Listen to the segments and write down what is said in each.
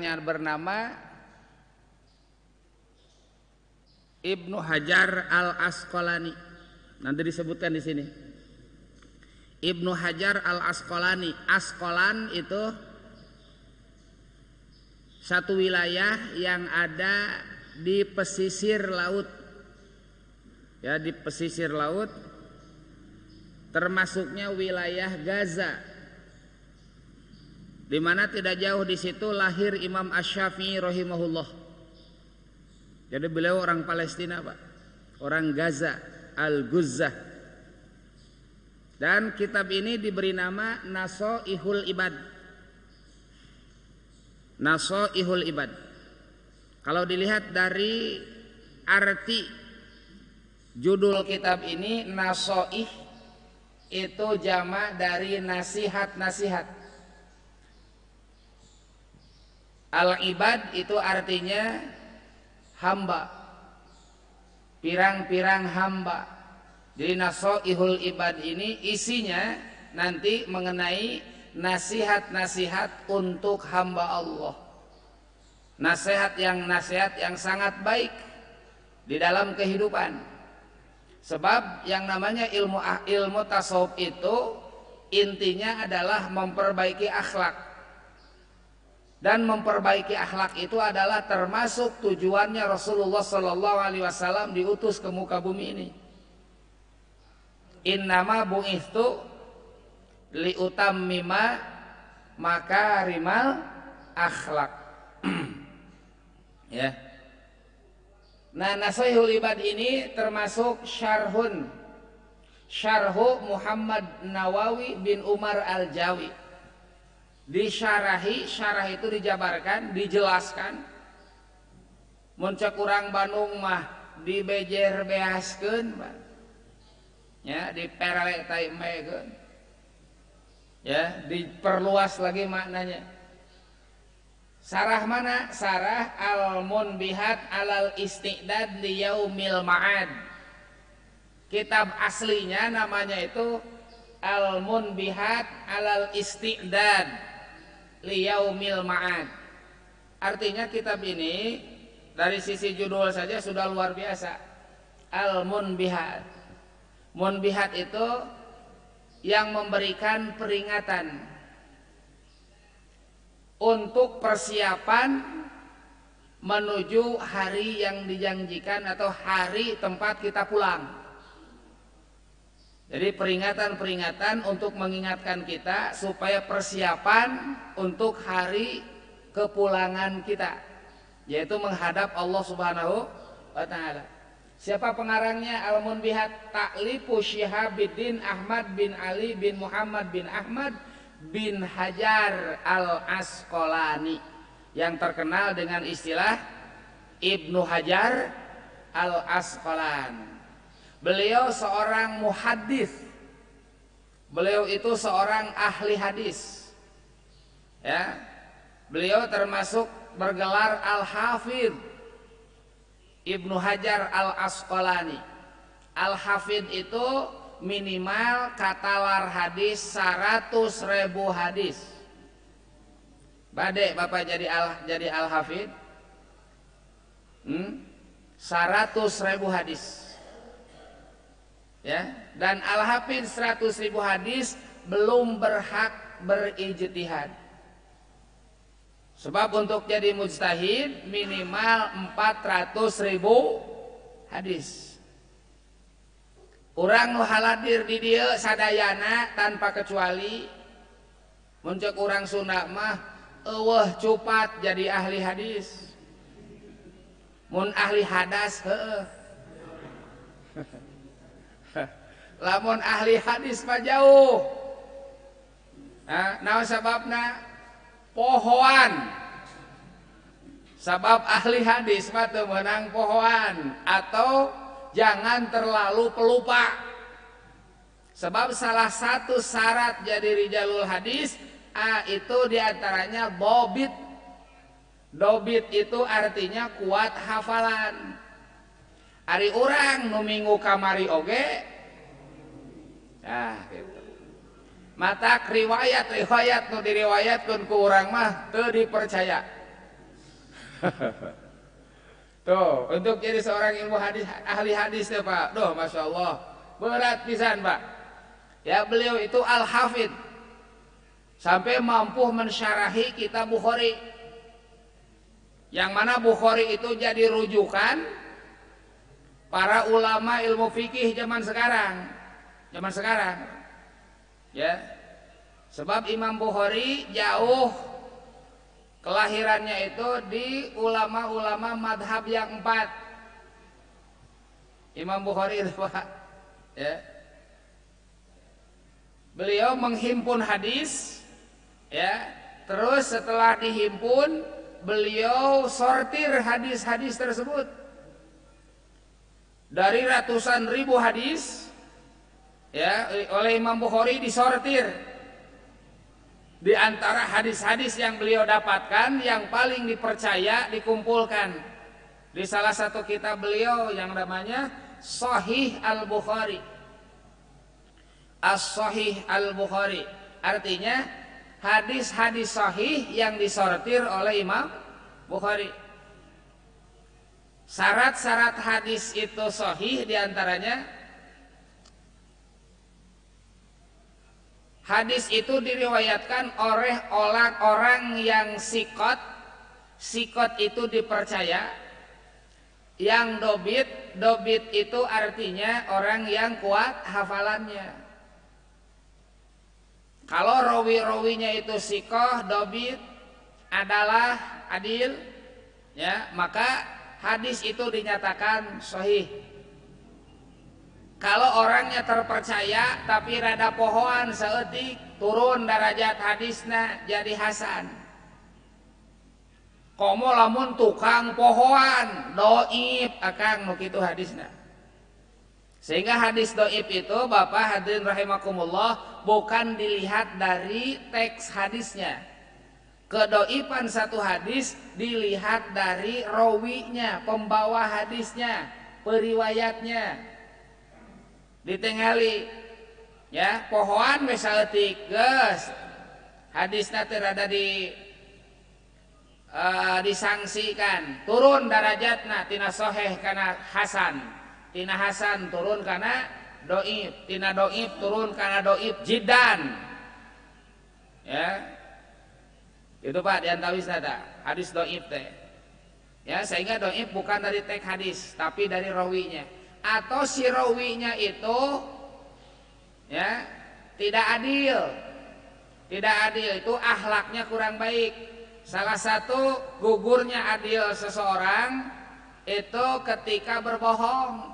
kitabnya bernama Ibnu Hajar Al-Asqalani. Nanti disebutkan di sini. Ibnu Hajar Al-Asqalani. Asqalan itu satu wilayah yang ada di pesisir laut. Ya, di pesisir laut, termasuknya wilayah Gaza, di mana tidak jauh di situ lahir Imam Asy-Syafi'i rahimahullah. Jadi beliau orang Palestina, Pak, orang Gaza, Al-Guzzah. Dan kitab ini diberi nama Nasaihul Ibad. Nasaihul Ibad. Kalau dilihat dari arti judul kitab ini, Nasaih itu jamak dari nasihat-nasihat. Al-Ibad itu artinya hamba, pirang-pirang hamba. Jadi Nasaihul Ibad ini isinya nanti mengenai nasihat-nasihat untuk hamba Allah. Nasihat yang sangat baik di dalam kehidupan. Sebab yang namanya ilmu tasawuf itu intinya adalah memperbaiki akhlak. Dan memperbaiki akhlak itu adalah termasuk tujuannya Rasulullah SAW diutus ke muka bumi ini. Innama bu'ithtu liutammima makarimal akhlak. Ya. Nah, Nasaihul Ibad ini termasuk syarhu Muhammad Nawawi bin Umar Al-Jawi. Disyarahi, syarah itu dijabarkan, dijelaskan. Mun cek urang Bandung mah dibejer beaskeun, Pak. Ya, diperelek taimekeun. Ya, diperluas lagi maknanya. Sarah mana? Sarah Al-Munbihat alal Isti'dad li Yaumil Ma'ad. Kitab aslinya namanya itu Al-Munbihat alal Isti'dad li Yaumil Ma'ad. Artinya kitab ini dari sisi judul saja sudah luar biasa. Al-Munbihat. Munbihat itu yang memberikan peringatan untuk persiapan menuju hari yang dijanjikan atau hari tempat kita pulang. Jadi peringatan-peringatan untuk mengingatkan kita supaya persiapan untuk hari kepulangan kita, yaitu menghadap Allah Subhanahu wa Ta'ala. Siapa pengarangnya? Al-Munbihat, Ta'lifu Syihabuddin Ahmad bin Ali bin Muhammad bin Ahmad bin Hajar Al-Asqalani, yang terkenal dengan istilah Ibnu Hajar Al-Asqalani. Beliau seorang muhaddis. Beliau itu seorang ahli hadis. Ya. Beliau termasuk bergelar Al-Hafidh Ibnu Hajar Al-Asqalani. Al-Hafidh itu minimal katalar hadis 100.000 hadis. Bade Bapak jadi Al-Hafidh? 100.000 hadis. Ya, dan Al-Hafidh 100.000 hadis belum berhak berijtihad. Sebab untuk jadi mujtahid minimal 400.000 hadis. Urang nu haladir di dieu sadayana tanpa kecuali mun ceuk urang Sunda mah eueuh cupat jadi ahli hadis. Mun ahli hadas heueuh. Lamun ahli hadis mah jauh. Nah sababna pohoan. Sabab ahli hadis mah teu meunang pohoan atau jangan terlalu pelupa. Sebab salah satu syarat jadi rijalul hadis itu diantaranya dobit. Dobit itu artinya kuat hafalan. Ari urang nu minggu kamari oge. Nah, gitu. Mata riwayat nu diriwayatkeun ku urang mah teu dipercaya. Tuh, untuk jadi seorang ilmu hadis, ahli hadis ya Pak. Duh, Masya Allah, berat pisan Pak. Ya, beliau itu al-hafid, sampai mampu mensyarahi kitab Bukhari, yang mana Bukhari itu jadi rujukan para ulama ilmu fikih zaman sekarang. Ya, sebab Imam Bukhari jauh kelahirannya itu di ulama-ulama madhab yang 4. Imam Bukhari itu Pak, ya, beliau menghimpun hadis, ya, terus setelah dihimpun beliau sortir hadis-hadis tersebut dari ratusan ribu hadis, ya, oleh Imam Bukhari disortir. Di antara hadis-hadis yang beliau dapatkan yang paling dipercaya dikumpulkan di salah satu kitab beliau yang namanya Sahih Al-Bukhari. As-Sahih Al-Bukhari artinya hadis-hadis sahih yang disortir oleh Imam Bukhari. Syarat-syarat hadis itu sahih diantaranya hadis itu diriwayatkan oleh orang yang sikot. Sikot itu dipercaya. Yang dobit itu artinya orang yang kuat hafalannya. Kalau rawi-rawinya itu sikoh, dobit, adalah adil, ya, maka hadis itu dinyatakan sahih. Kalau orangnya terpercaya tapi rada pohoan saeutik, turun derajat hadisna jadi hasan. Komo lamun tukang pohoan, doib akang nu kitu hadisna. Sehingga hadis doib itu Bapak hadirin rahimakumullah bukan dilihat dari teks hadisnya. Kedoiban satu hadis dilihat dari rawinya, pembawa hadisnya, periwayatnya. Ditengali, ya, pohoan misalnya geus hadisna teh rada disangsikan, turun derajatna tina sahih kana hasan. Tina hasan turun kana doib, tina doib turun kana doib jiddan, ya, itu Pak diantawis tata hadis doib teh, ya, sehingga doib bukan dari teks hadis tapi dari rawinya, atau si rawinya itu, ya, tidak adil itu akhlaknya kurang baik. Salah satu gugurnya adil seseorang itu ketika berbohong.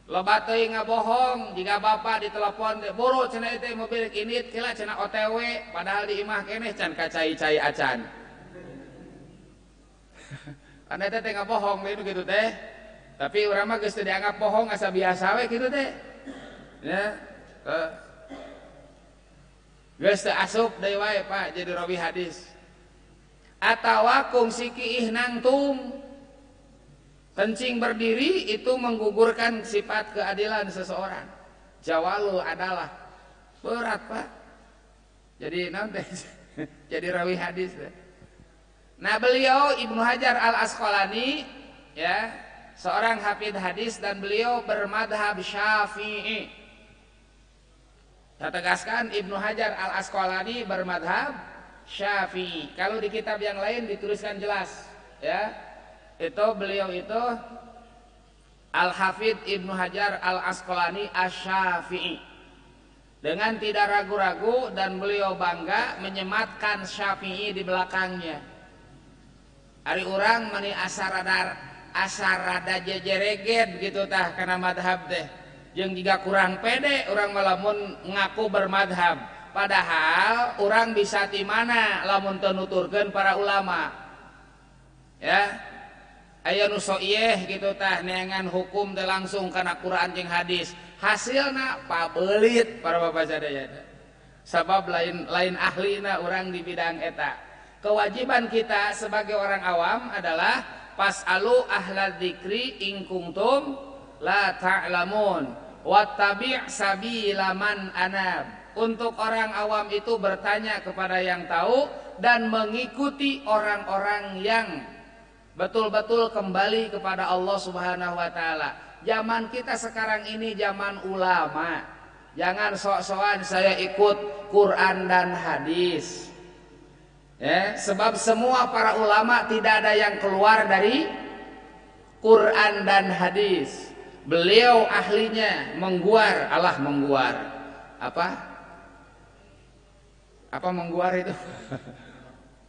Loba teuing ngabohong, jika bapak ditelepon buru cenah teh mobil kinit kila cenah OTW padahal di imah keneh can kacai-cai acan. Anda teh ngabohong itu gitu teh. Tapi urang mah geus teu dianggap bohong asa biasa we kitu teh. Ya. Geus teu asup deui wae Pak jadi rawi hadis. Atawa kungsi kiih nangtung. Kencing berdiri itu menggugurkan sifat keadilan seseorang. Jawalul adalah berat Pak. Jadi nanti jadi rawi hadis. Nah beliau Ibnu Hajar Al Asqalani, ya, seorang hafid hadis dan beliau bermadhab Syafi'i. Saya tegaskan Ibnu Hajar Al Asqalani bermadhab Syafi'i. Kalau di kitab yang lain dituliskan jelas, ya. Itu beliau itu Al-Hafidh Ibnu Hajar Al-Asqalani Asy-Syafi'i. Dengan tidak ragu-ragu dan beliau bangga menyematkan Syafi'i di belakangnya. Ari urang mani asarada jejereget gitu tah kana madhab teh. Jeung jika kurang pede urang lamun ngaku bermadhab. Padahal urang bisa ti mana lamun teu nuturkeun para ulama. Ya. Aya nu soiyeh gitu tah neangan hukum teh langsung kana Quran jeung hadis. Hasilna pabeulit para bapak sadaya. Sabab lain ahlina urang di bidang eta. Kewajiban kita sebagai orang awam adalah fasalu ahla dzikri in kuntum la ta'lamun wattabi' sabila man anab. Untuk orang awam itu bertanya kepada yang tahu dan mengikuti orang-orang yang betul-betul kembali kepada Allah Subhanahu wa taala. Zaman kita sekarang ini zaman ulama. Jangan sok-sokan saya ikut Quran dan hadis. Ya, sebab semua para ulama tidak ada yang keluar dari Quran dan hadis. Beliau ahlinya mengguar, apa mengguar itu?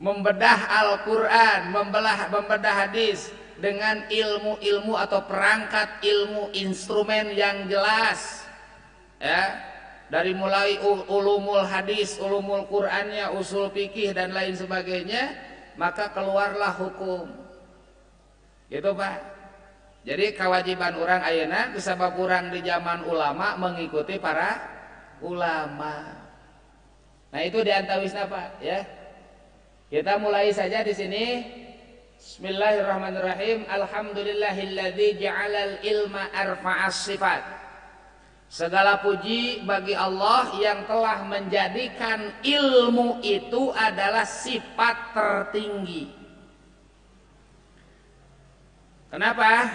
Membedah Al-Quran, membedah hadis dengan ilmu-ilmu atau perangkat ilmu instrumen yang jelas, ya, dari mulai ulumul hadis, ulumul Qur'annya, usul fikih dan lain sebagainya, maka keluarlah hukum. Gitu Pak. Jadi kewajiban orang ayeuna disebab orang di zaman ulama mengikuti para ulama. Nah itu diantawisna Pak, ya. Kita mulai saja di sini. Bismillahirrahmanirrahim. Alhamdulillahilladzi ja'alal ilma arfa'as sifat. Segala puji bagi Allah yang telah menjadikan ilmu itu adalah sifat tertinggi. Kenapa?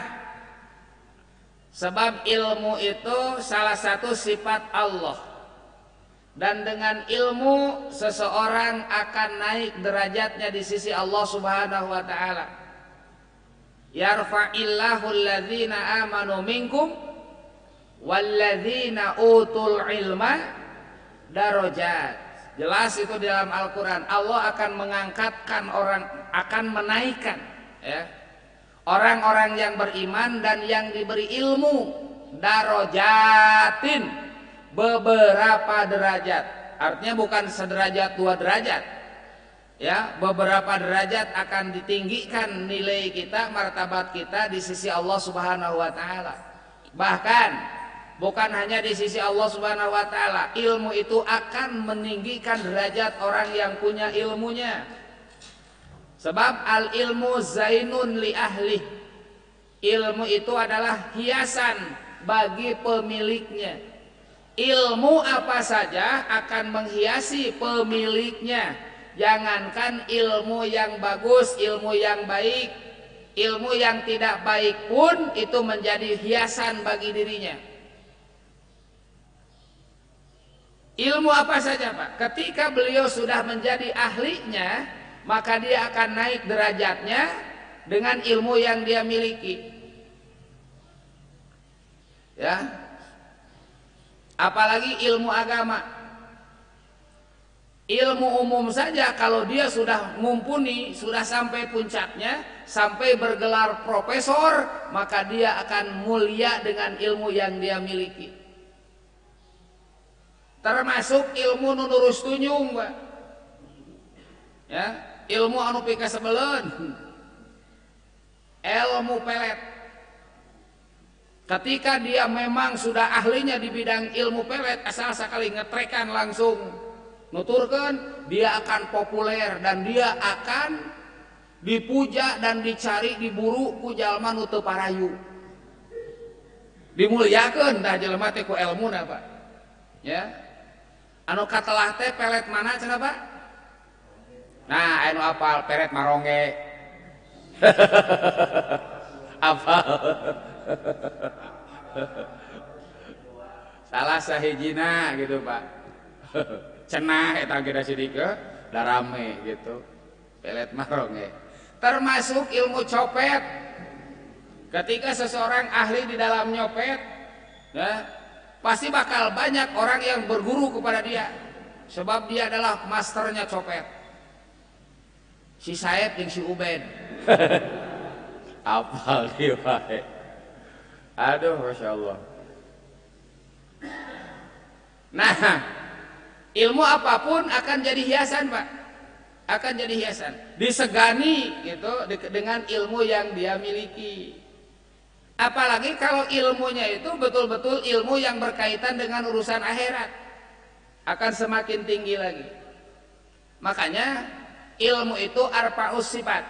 Sebab ilmu itu salah satu sifat Allah. Dan dengan ilmu seseorang akan naik derajatnya di sisi Allah Subhanahu wa taala. Yarfa'illahu alladzina amanu minkum walladzina utul ilma darajat. Jelas itu di dalam Al-Qur'an. Allah akan mengangkatkan orang, akan menaikkan, ya, orang-orang yang beriman dan yang diberi ilmu, darajatin, beberapa derajat. Artinya bukan sederajat dua derajat, ya, beberapa derajat akan ditinggikan nilai kita, martabat kita di sisi Allah Subhanahu wa taala. Bahkan bukan hanya di sisi Allah Subhanahu wa taala, ilmu itu akan meninggikan derajat orang yang punya ilmunya. Sebab al ilmu zainun li ahli. Ilmu itu adalah hiasan bagi pemiliknya. Ilmu apa saja akan menghiasi pemiliknya. Jangankan ilmu yang bagus, ilmu yang baik, ilmu yang tidak baik pun itu menjadi hiasan bagi dirinya. Ilmu apa saja Pak, ketika beliau sudah menjadi ahlinya, maka dia akan naik derajatnya dengan ilmu yang dia miliki. Ya. Apalagi ilmu agama. Ilmu umum saja kalau dia sudah mumpuni, sudah sampai puncaknya, sampai bergelar profesor, maka dia akan mulia dengan ilmu yang dia miliki. Termasuk ilmu nunurus tunjung, Pak. Ya, ilmu anu pika sebeleun. Ilmu pelet. Ketika dia memang sudah ahlinya di bidang ilmu pelet, asal sekali ngetrekan langsung nuturkan, dia akan populer dan dia akan dipuja dan dicari, diburu ku jalma nu teu parayu. Dimuliakeun dah jelema teh ku elmuna Pak. Ya. Anu katelah teh pelet mana cenah Pak? Nah, anu apal pelet maronge. Apal. Salah sahijina gitu Pak. Cenah eta geus sidikeun da rame gitu. Pelet maronge. Termasuk ilmu copet. Ketika seseorang ahli di dalam nyopet, ya, pasti bakal banyak orang yang berguru kepada dia. Sebab dia adalah masternya copet. Si Saeb jeung si Ubed. Apal ieu wae. Aduh, Masya Allah. Nah, ilmu apapun akan jadi hiasan Pak. Akan jadi hiasan. Disegani gitu dengan ilmu yang dia miliki. Apalagi kalau ilmunya itu betul-betul ilmu yang berkaitan dengan urusan akhirat, akan semakin tinggi lagi. Makanya ilmu itu arfa'us sifat,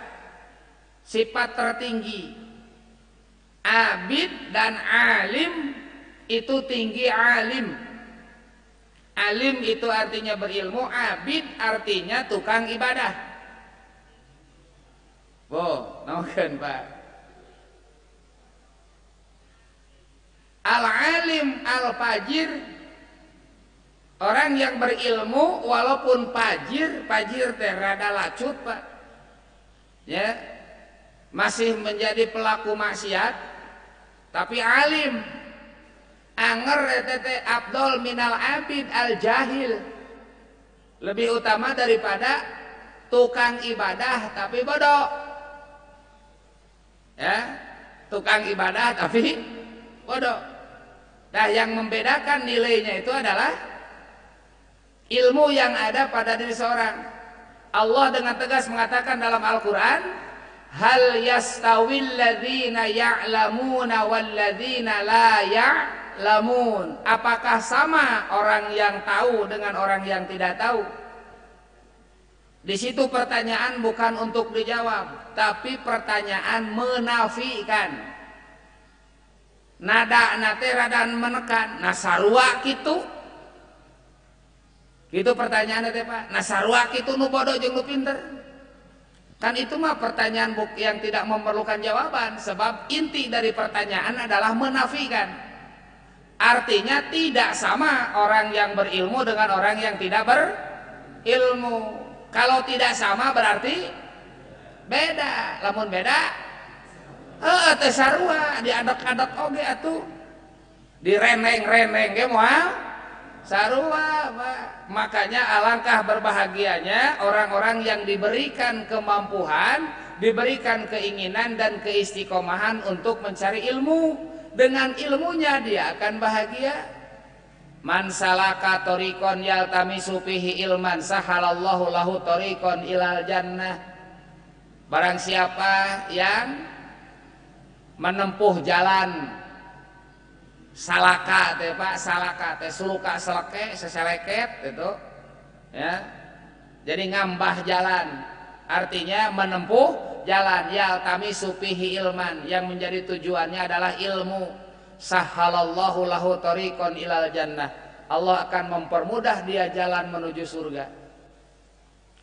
sifat tertinggi. Abid dan alim itu tinggi alim. Alim itu artinya berilmu, abid artinya tukang ibadah. Namukeun Pak. Al-alim al-fajir, orang yang berilmu walaupun fajir teh rada lacut Pak. Ya. Masih menjadi pelaku maksiat tapi alim. Anger teh afdol minal abid al-jahil. Lebih utama daripada tukang ibadah tapi bodoh. Ya, tukang ibadah tapi bodoh. Nah, yang membedakan nilainya itu adalah ilmu yang ada pada diri seorang. Allah dengan tegas mengatakan dalam Al-Quran, hal yastawil ladzina ya'lamuna wal ladzina la ya'lamun. Apakah sama orang yang tahu dengan orang yang tidak tahu? Di situ pertanyaan bukan untuk dijawab, tapi pertanyaan menafikan. Nada nate radan menekan, nasarua kitu. Gitu pertanyaannya teh Pak. Nasarua kitu nu bodoh jeung nu pinter. Kan itu mah pertanyaan yang tidak memerlukan jawaban, sebab inti dari pertanyaan adalah menafikan. Artinya tidak sama orang yang berilmu dengan orang yang tidak berilmu. Kalau tidak sama berarti beda. Lamun beda, teh sarua diadat-adat oge atuh. Direneng-reneng ge moal sarua, Pak. Makanya alangkah berbahagianya orang-orang yang diberikan kemampuan, diberikan keinginan dan keistiqomahan untuk mencari ilmu. Dengan ilmunya dia akan bahagia. Man salaka tariqan yaltamisu fihi ilman sahalallahu lahu tariqan ilal jannah. Barang siapa yang menempuh jalan salaka teh Pak, salaka teh suluka seleke seseleket itu ya. Jadi ngambah jalan artinya menempuh jalan, yaltamisu fihi ilman, yang menjadi tujuannya adalah ilmu. Sahalallahu lahu tariqan ilal jannah, Allah akan mempermudah dia jalan menuju surga.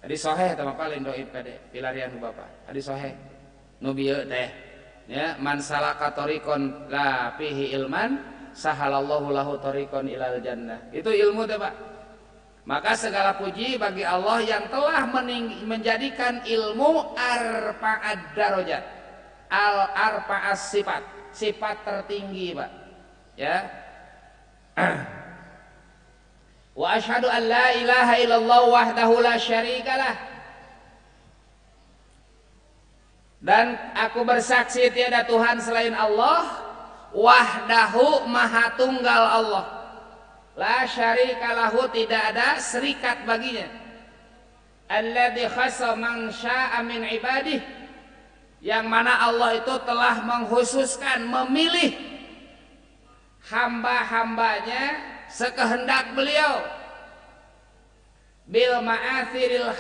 Hadis sahih teh paling doib kade pilarian Bapak. Hadis sahih nu bieu teh ya, man salaka tariqan la fihi ilman sahalallahu lahu tariqan ilal jannah. Itu ilmu teh Pak. Maka segala puji bagi Allah yang telah menjadikan ilmu arfa'ad darajat, al arfa'as sifat tertinggi Pak ya. Wa asyhadu an la ilaha illallah wahdahu la syarikalah, dan aku bersaksi tiada Tuhan selain Allah, wahdahu maha tunggal Allah, la syarikalahu tidak ada serikat baginya, alladzi khassa man syaa'a min ibadih, yang mana Allah itu telah mengkhususkan, memilih hamba-hambanya sekehendak beliau, bil ma'athiril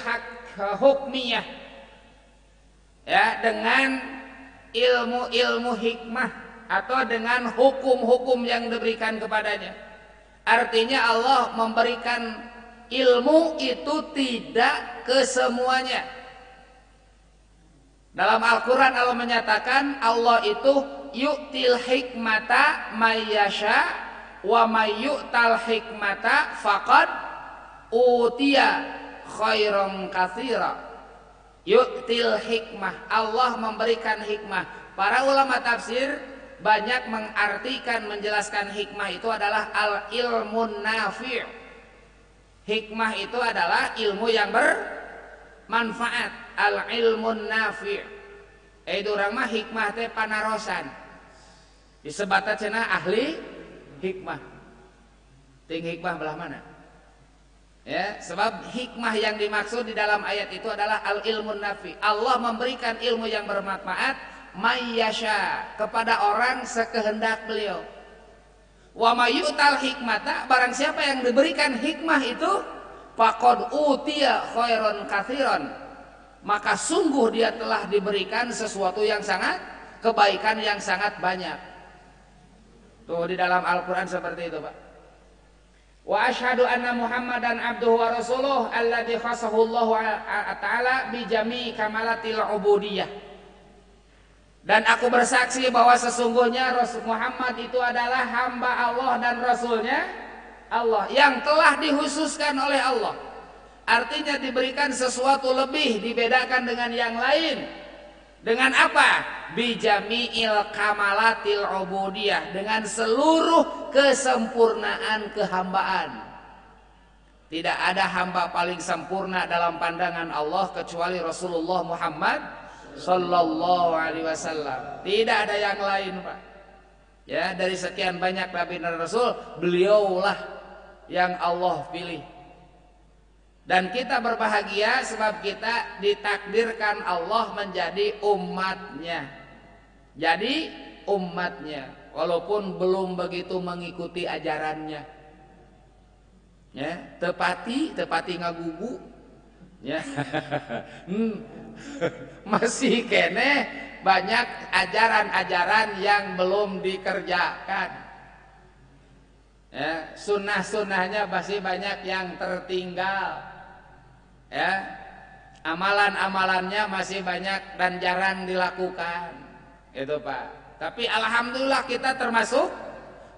hukmiyah ya, dengan ilmu-ilmu hikmah atau dengan hukum-hukum yang diberikan kepadanya. Artinya Allah memberikan ilmu itu tidak ke semuanya. Dalam Al-Quran Allah menyatakan Allah itu yu'til hikmata mayyasha wa mayyu'tal hikmata faqad utiya khairan katsira. Yu'til hikmah, Allah memberikan hikmah. Para ulama tafsir banyak mengartikan, menjelaskan hikmah itu adalah al-ilmun nafi'. Hikmah itu adalah ilmu yang bermanfaat, al-ilmun nafi'. Itu orang mah hikmah teh panarosan. Disebutna cenah ahli hikmah. Ting hikmah belah mana? Ya, sebab hikmah yang dimaksud di dalam ayat itu adalah al-ilmun nafi. Allah memberikan ilmu yang bermanfaat mayyasha, kepada orang sekehendak beliau. Wa mayyutal hikmata, barang siapa yang diberikan hikmah itu faqad utiya khairan katsiran, maka sungguh dia telah diberikan sesuatu yang sangat, kebaikan yang sangat banyak. Tuh di dalam Al-Quran seperti itu Pak. Wa asyhadu anna Muhammadan abduhu wa rasuluh alladzi khassahu Allah taala bi jami'i kamalatil ubudiyah. Dan aku bersaksi bahwa sesungguhnya Rasul Muhammad itu adalah hamba Allah dan Rasulnya Allah yang telah dikhususkan oleh Allah. Artinya diberikan sesuatu lebih, dibedakan dengan yang lain. Dengan apa? Bijami'il kamalatil ubudiyah, dengan seluruh kesempurnaan kehambaan. Tidak ada hamba paling sempurna dalam pandangan Allah kecuali Rasulullah Muhammad sallallahu alaihi wasallam. Tidak ada yang lain, Pak. Ya, dari sekian banyak nabi dan rasul, beliaulah yang Allah pilih. Dan kita berbahagia sebab kita ditakdirkan Allah menjadi umatnya. Jadi umatnya, walaupun belum begitu mengikuti ajarannya. Ya, tepati ngagugu. Ya. Masih kene banyak ajaran-ajaran yang belum dikerjakan. Ya, sunnah-sunnahnya masih banyak yang tertinggal. Ya, amalan-amalannya masih banyak dan jarang dilakukan, itu Pak. Tapi alhamdulillah kita termasuk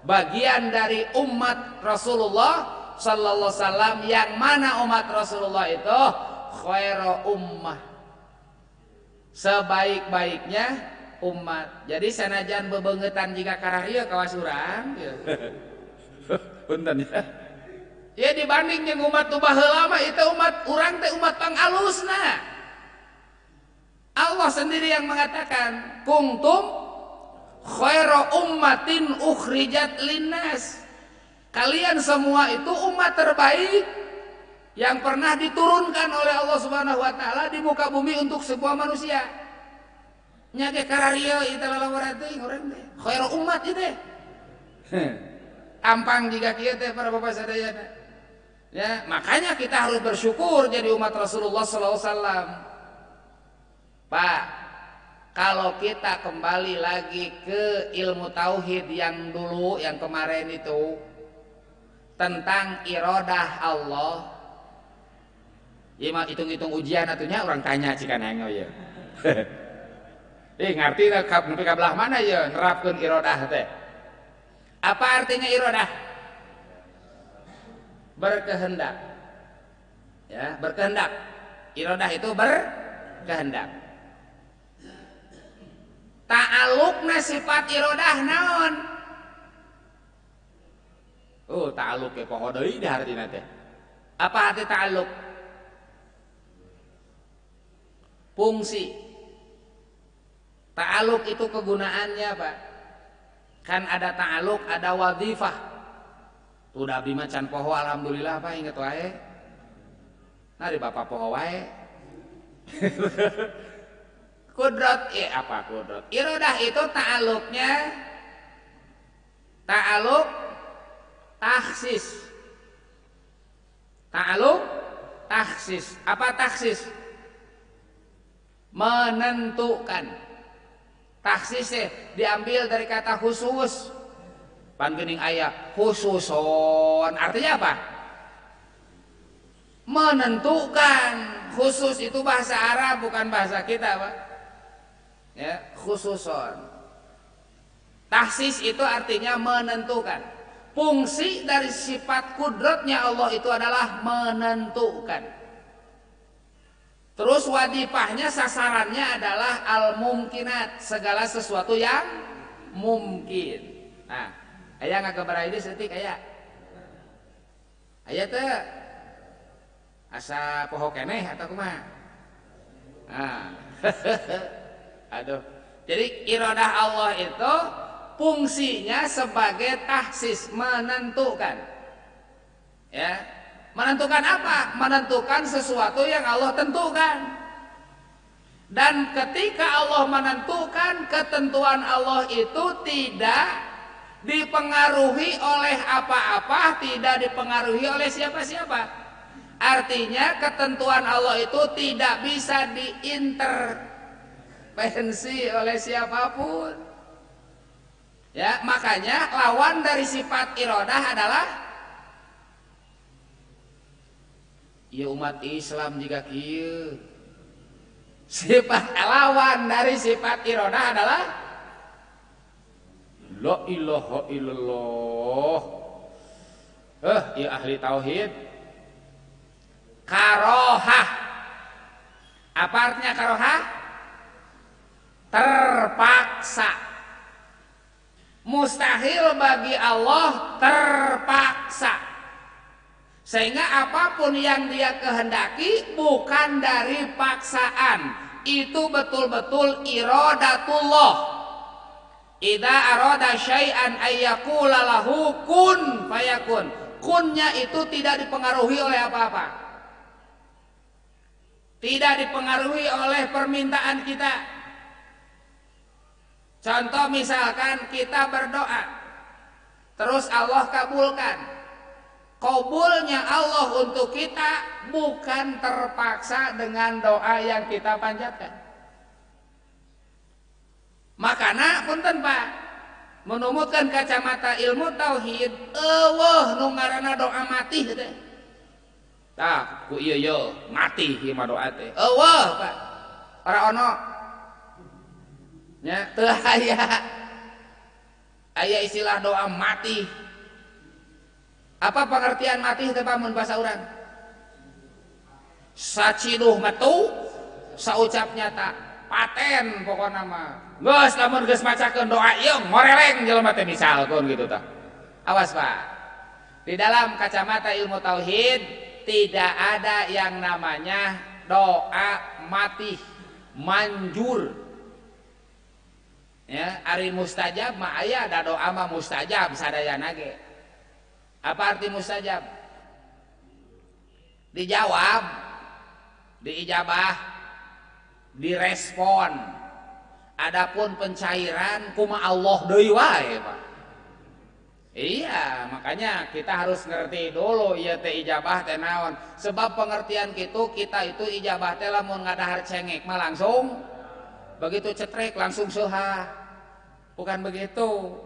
bagian dari umat Rasulullah sallallahu alaihi wasallam, yang mana umat Rasulullah itu khairu ummah, sebaik-baiknya umat. Jadi sanajan bebengetan jika karahia kawas urang ya. Punten ya. Ya dibanding jeung umat nu baheula mah itu umat urang teh umat pangalusna. Allah sendiri yang mengatakan, kuntum khairu ummatin ukhrijat linnas. Kalian semua itu umat terbaik yang pernah diturunkan oleh Allah Subhanahu wa taala di muka bumi untuk semua manusia. Nya ge kararia ieu lalawara teh urang teh khairu ummat ieu teh. Tampang jika kieu teh para bapak sadayana. Ya, makanya kita harus bersyukur jadi umat Rasulullah sallallahu alaihi wasallam. Pak, kalau kita kembali lagi ke ilmu tauhid yang dulu, yang kemarin itu tentang iradah Allah. Ya mah hitung-hitung ujian atunya orang tanya cikan aing ya. Ngarti nepi ka belah mana ya nerapkeun iradah teh. Apa artinya iradah? Berkehendak. Ya, berkehendak. Iradah itu berkehendak. Ta'alluqna sifat iradah naon? Oh, ta'alluq ke poho deui di hartina teh. Apa arti ta'alluq? Fungsi. Ta'alluq itu kegunaannya, Pak. Kan ada ta'alluq, ada wadhifah. Udah abdi mah can poho alhamdulillah Pak, inget wae. Nah di bapak poho wae. Kudrat, apa kudrat? Iradah itu ta'alluqnya ta'alluq takhsis. Ta'alluq takhsis. Apa takhsis? Menentukan. Takhsis diambil dari kata khusus. Panggening ayat khususon, artinya apa? Menentukan. Khusus itu bahasa Arab, bukan bahasa kita, Pak. Ya, khususon. Takhsis itu artinya menentukan. Fungsi dari sifat kudratnya Allah itu adalah menentukan. Terus wadifahnya, sasarannya adalah al-mumkinat, segala sesuatu yang mungkin. Nah, aya ngagambar ini setik aya. Aya teh asa poho keneh atau kumaha? Nah. Aduh. Jadi iradah Allah itu fungsinya sebagai tahsis, menentukan. Ya. Menentukan apa? Menentukan sesuatu yang Allah tentukan. Dan ketika Allah menentukan, ketentuan Allah itu tidak dipengaruhi oleh apa-apa, tidak dipengaruhi oleh siapa-siapa. Artinya ketentuan Allah itu tidak bisa diintervensi oleh siapapun. Ya, makanya lawan dari sifat iradah adalah ya umat Islam jika kieu sifat lawan dari sifat irodah adalah la ilaha illallah. Ya ahli tauhid. Karohah. Apa artinya karohah? Terpaksa. Mustahil bagi Allah terpaksa. Sehingga apapun yang dia kehendaki bukan dari paksaan. Itu betul-betul iradatullah. Idza arada syai'an ayyaqula lahu kun fayakun. Kunnya itu tidak dipengaruhi oleh apa-apa. Tidak dipengaruhi oleh permintaan kita. Contoh misalkan kita berdoa, terus Allah kabulkan. Kabulnya Allah untuk kita bukan terpaksa dengan doa yang kita panjatkan. Makana punten Pak, menumutkan kacamata ilmu tauhid, eueuh nu ngaranna doa mati teh. Tah, ku ieu ye mati ieu mah doa teh. Eueuh Pak. Ora ono. Nya teu aya. Aya istilah doa mati. Apa pengertian mati teh Pak mun bahasa urang? Saciduh metu, saucap nyata. Paten pokokna mah. Geus lamun geus macakeun doa ieu ngoreleng jelema teh misalkeun gitu tah. Awas Pak. Di dalam kacamata ilmu tauhid tidak ada yang namanya doa mati manjur. Ya, ari mustajab mah aya da doa mah mustajab sadayana ge. Apa arti mustajab? Dijawab, diijabah, direspon. Adapun pencairan kuma Allah deui wae Pak. Iya, makanya kita harus ngerti dulu ieu teh ijabah teh naon. Sebab pengertian kitu kita itu ijabah teh lamun ngadahar cengek mah langsung begitu cetrek langsung seuha. Bukan begitu.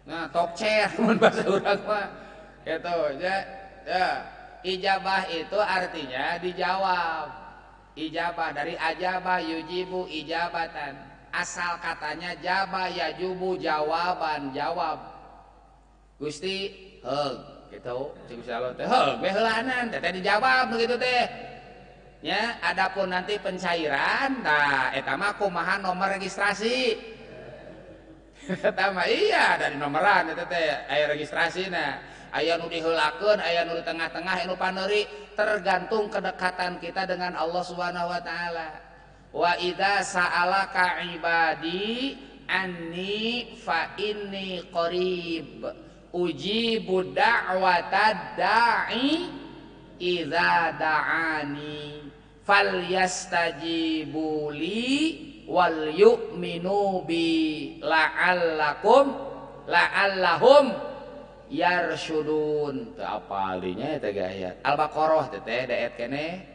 Nah, tokcer mun bahasa urang mah. Gitu, ya. Ijabah itu artinya dijawab. Ijabah dari ajabah yujibu ijabatan. Asal katanya jaba yajubu jawaban, jawab. Gusti heug gitu cing salon teh heug we heulanan teh dijawab begitu teh. Ya, adapun nanti pencairan nah eta mah kumaha nomor registrasi. Eta mah iya dari nomoran eta teh aya registrasina. Aya nu diheulakeun, aya nu di tengah-tengah, anu paneuri tergantung kedekatan kita dengan Allah Subhanahu wa taala. Wa idza sa'alaka ibadi anni fa inni qarib ujibu da'watad da'i idza da'ani falyastajibu li wal yu'minu bi la'allahum yarsyudun. Teu apal dinya eta ge ayat Al-Baqarah teh daet keneh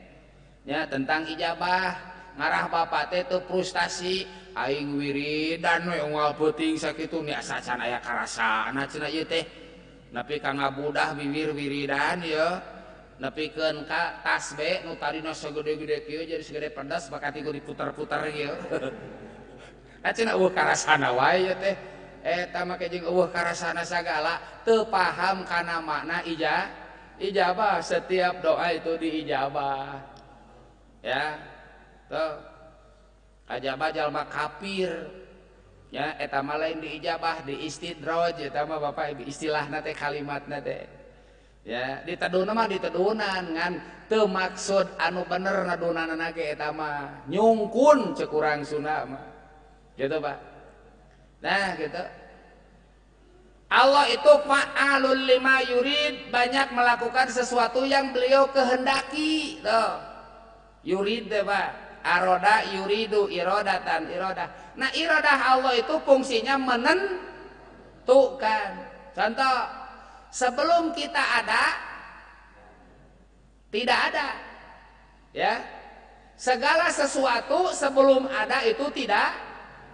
nya tentang ijabah. Ngarah bapak teh teu frustasi aing wiridan we unggal peuting sakitu nya asa can aya karasana cenah ieu teh nepi ka ngabudah bibir wiridan ya nepikeun ka tasbih nu tarina sagede-gede kieu jadi segede pedas bakati ku diputer-puter ieu. Cenah eueuh karasana wae ieu teh eta make jeung eueuh karasana sagala teu paham kana makna ijabah. Setiap doa itu diijabah. Ya. Tuh. Ajabah jalma kafir. Ya, eta mah lain diijabah, diistidraj eta mah Bapak istilahna teh kalimatna teh. Ya, diteduna mah ditedunan ngan teu maksud anu bener nadunanna ge eta mah nyungkun ceuk urang Sunda mah. Gitu, Pak. Nah, gitu. Allah itu fa'alul lima yurid, banyak melakukan sesuatu yang beliau kehendaki. Tuh. Yurid deh, Pak. Aroda yuridu irodatan irodah. Nah, irodah Allah itu fungsinya menentukan. Contoh, sebelum kita ada, tidak ada. Ya. Segala sesuatu sebelum ada itu tidak